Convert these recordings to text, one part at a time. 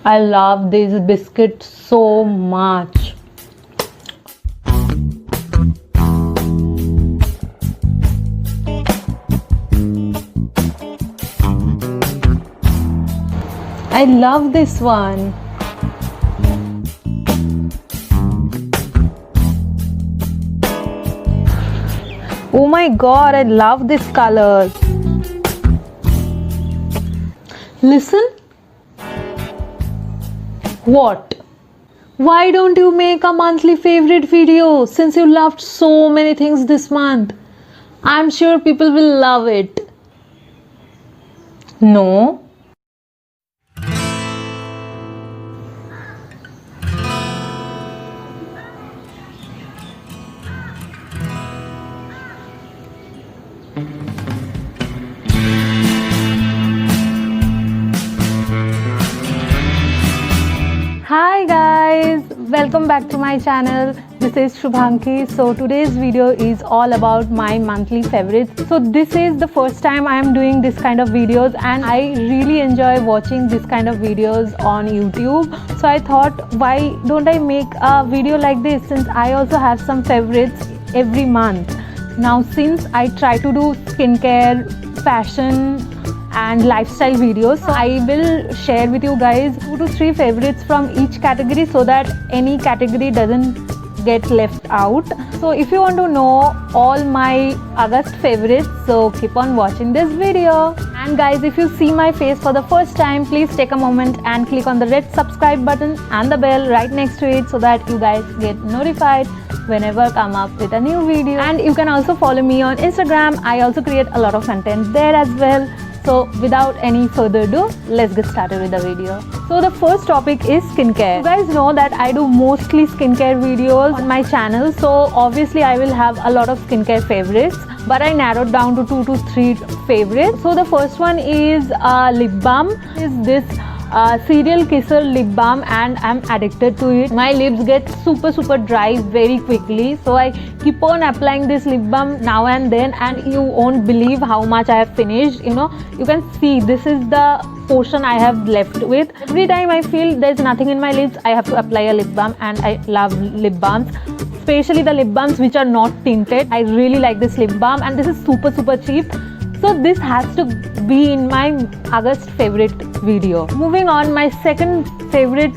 I love these biscuits so much. I love this one. Oh my god, I love this color. Listen. What? Why don't you make a monthly favorite video since you loved so many things this month? I'm sure people will love it. No? Hi guys, welcome back to my channel. This is Shubhanki. So today's video is all about my monthly favorites. So this is the first time I am doing this kind of videos and I really enjoy watching this kind of videos on YouTube. So I thought, why don't I make a video like this, since I also have some favorites every month. Now since I try to do skincare, fashion and lifestyle videos, so I will share with you guys 2 to 3 favorites from each category so that any category doesn't get left out. So if you want to know all my August favorites, so keep on watching this video. And guys, if you see my face for the first time, please take a moment and click on the red subscribe button and the bell right next to it so that you guys get notified whenever I come up with a new video. And you can also follow me on Instagram. I also create a lot of content there as well. So without any further ado, let's get started with the video. So the first topic is skincare. You guys know that I do mostly skincare videos on my channel, so obviously I will have a lot of skincare favorites, but I narrowed down to 2 to 3 favorites. So the first one is lip balm. Is this Serial Kisser lip balm, and I'm addicted to it. My lips get super dry very quickly, so I keep on applying this lip balm now and then, and you won't believe how much I have finished. You know, you can see this is the portion I have left with. Every time I feel there's nothing in my lips, I have to apply a lip balm, and I love lip balms, especially the lip balms which are not tinted. I really like this lip balm, and this is super cheap. So this has to be in my August favorite video. Moving on, my second favorite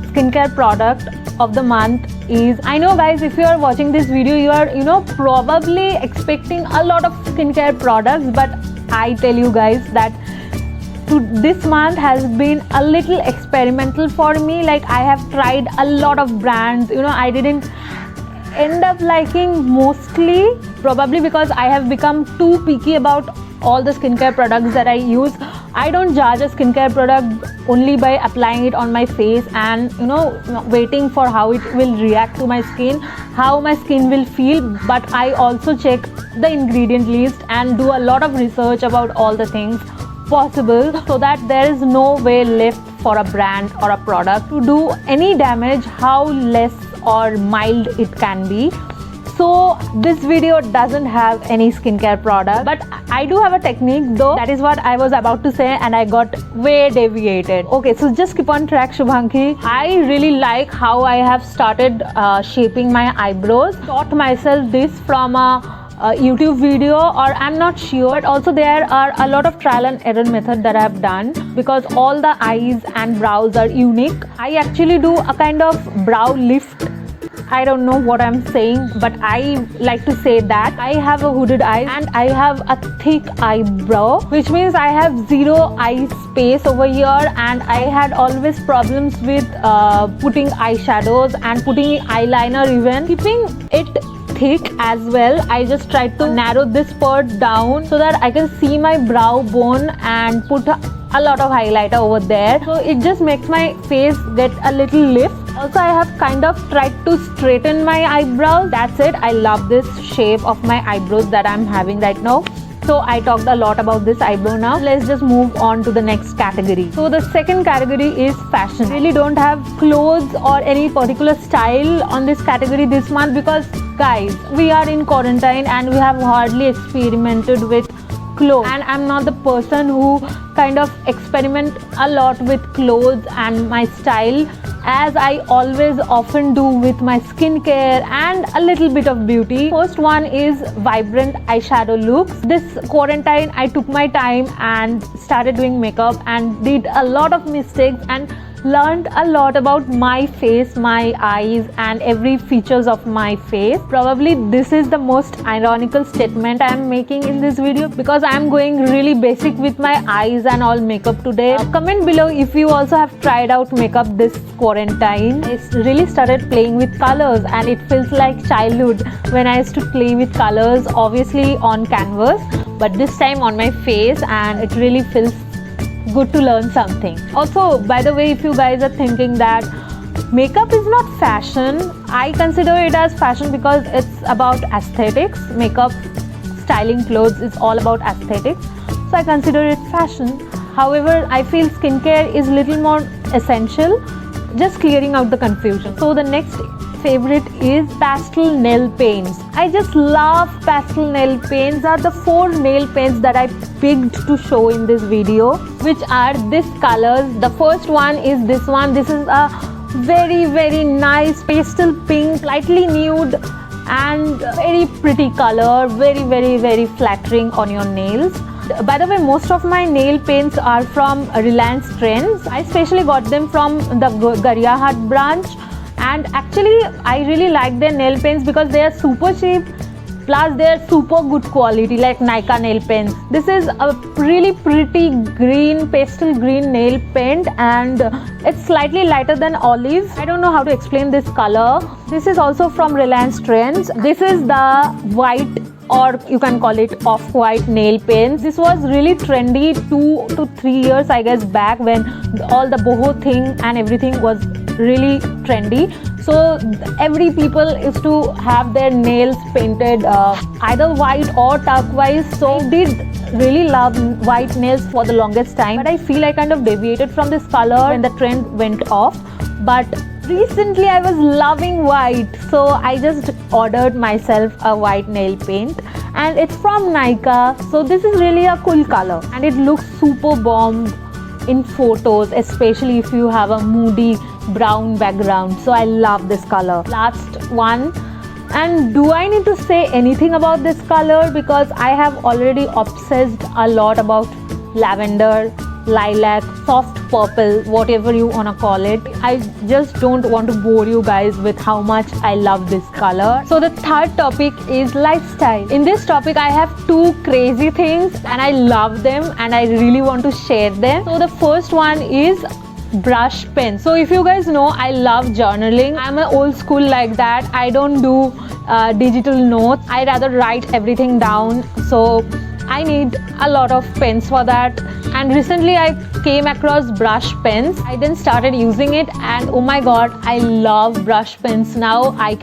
skincare product of the month is, I know guys, if you are watching this video, you are probably expecting a lot of skincare products, but I tell you guys that this month has been a little experimental for me. Like, I have tried a lot of brands. I didn't end up liking mostly, probably because I have become too picky about all the skincare products that I use. I don't judge a skincare product only by applying it on my face and waiting for how it will react to my skin, how my skin will feel, but I also check the ingredient list and do a lot of research about all the things possible, so that there is no way left for a brand or a product to do any damage, how less or mild it can be. So this video doesn't have any skincare product, but I do have a technique though. That is what I was about to say and I got way deviated. Okay, so just keep on track, Shubhanki. I really like how I have started shaping my eyebrows. Taught myself this from a YouTube video, or I'm not sure, but also there are a lot of trial and error method that I have done, because all the eyes and brows are unique. I actually do a kind of brow lift. I don't know what I'm saying, but I like to say that I have a hooded eye and I have a thick eyebrow, which means I have zero eye space over here, and I had always problems with putting eyeshadows and putting eyeliner, even keeping it thick as well. I just tried to narrow this part down so that I can see my brow bone and put a lot of highlighter over there, so it just makes my face get a little lift. Also, I have kind of tried to straighten my eyebrows. That's it. I love this shape of my eyebrows that I'm having right now. So I talked a lot about this eyebrow. Now let's just move on to the next category. So the second category is fashion. I really don't have clothes or any particular style on this category this month, because guys, we are in quarantine and we have hardly experimented with clothes, and I'm not the person who kind of experiment a lot with clothes and my style, as I always often do with my skincare and a little bit of beauty. First one is vibrant eyeshadow looks. This quarantine I took my time and started doing makeup and did a lot of mistakes and learned a lot about my face, my eyes and every features of my face. Probably this is the most ironical statement I am making in this video because I am going really basic with my eyes and all makeup today. Comment below if you also have tried out makeup this quarantine. I really started playing with colors and it feels like childhood when I used to play with colors, obviously on canvas, but this time on my face, and it really feels good to learn something. Also, by the way, if you guys are thinking that makeup is not fashion, I consider it as fashion because it's about aesthetics. Makeup, styling clothes is all about aesthetics, so I consider it fashion. However, I feel skincare is little more essential, just clearing out the confusion. So the next favorite is pastel nail paints. I just love pastel nail paints. Are the 4 nail paints that I picked to show in this video, which are this colors. The first one is this one. This is a very nice pastel pink, slightly nude and very pretty color, very flattering on your nails. By the way, most of my nail paints are from Reliance Trends. I especially got them from the Garyahat branch, and actually I really like their nail paints because they are super cheap, plus they are super good quality, like Nykaa nail paints. This is a really pretty green, pastel green nail paint, and it's slightly lighter than olive. I don't know how to explain this color. This is also from Reliance Trends. This is the white, or you can call it off-white nail paints. This was really trendy 2 to 3 years I guess back, when all the boho thing and everything was really trendy. So every people used to have their nails painted either white or turquoise. So I did really love white nails for the longest time, but I feel I kind of deviated from this color when the trend went off. But recently I was loving white, so I just ordered myself a white nail paint, and it's from Nykaa. So this is really a cool color and it looks super bomb in photos, especially if you have a moody brown background. So I love this color. Last one, and do I need to say anything about this color, because I have already obsessed a lot about lavender, lilac, soft purple, whatever you wanna call it. I just don't want to bore you guys with how much I love this color. So the third topic is lifestyle. In this topic I have 2 crazy things and I love them and I really want to share them. So the first one is brush pen. So if you guys know, I love journaling. I'm an old school like that. I don't do digital notes. I rather write everything down. So I need a lot of pens for that, and recently I came across brush pens. I then started using it and oh my god, I love brush pens now. I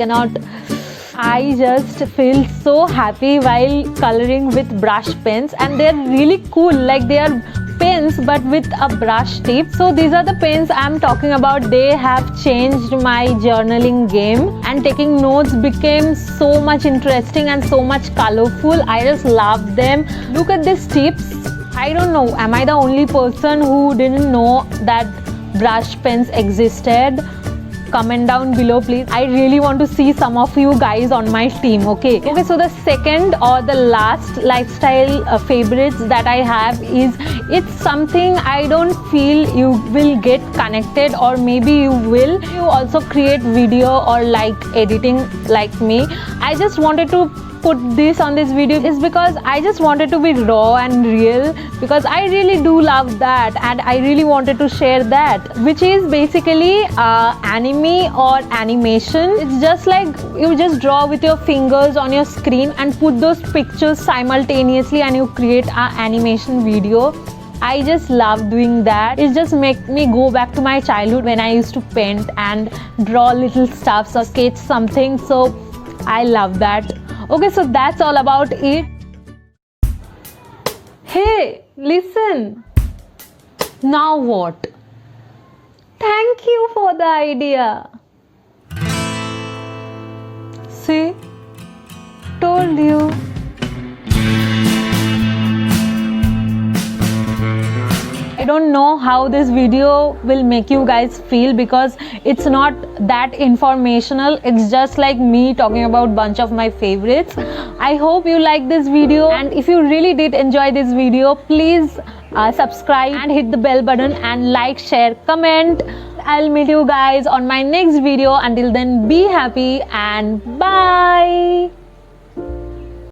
just feel so happy while coloring with brush pens, and they're really cool. Like, they are pens but with a brush tip. So these are the pens I'm talking about. They have changed my journaling game, and taking notes became so much interesting and so much colorful. I just love them. Look at these tips. I don't know, am I the only person who didn't know that brush pens existed? Comment down below please. I really want to see some of you guys on my team. Okay, so the second or the last lifestyle favorites that I have is, it's something I don't feel you will get connected, or maybe you will. You also create video or like editing like me. I just wanted to put this on this video is because I just wanted to be raw and real, because I really do love that and I really wanted to share that, which is basically anime or animation. It's just like you just draw with your fingers on your screen and put those pictures simultaneously and you create an animation video. I just love doing that. It just makes me go back to my childhood when I used to paint and draw little stuff or sketch something. So I love that. Okay, so that's all about it. Hey, listen. Now what? Thank you for the idea. See? Told you. don't know how this video will make you guys feel, because it's not that informational. It's just like me talking about bunch of my favorites. I hope you like this video, and if you really did enjoy this video, please subscribe and hit the bell button and like, share, comment. I'll meet you guys on my next video. Until then, be happy and bye.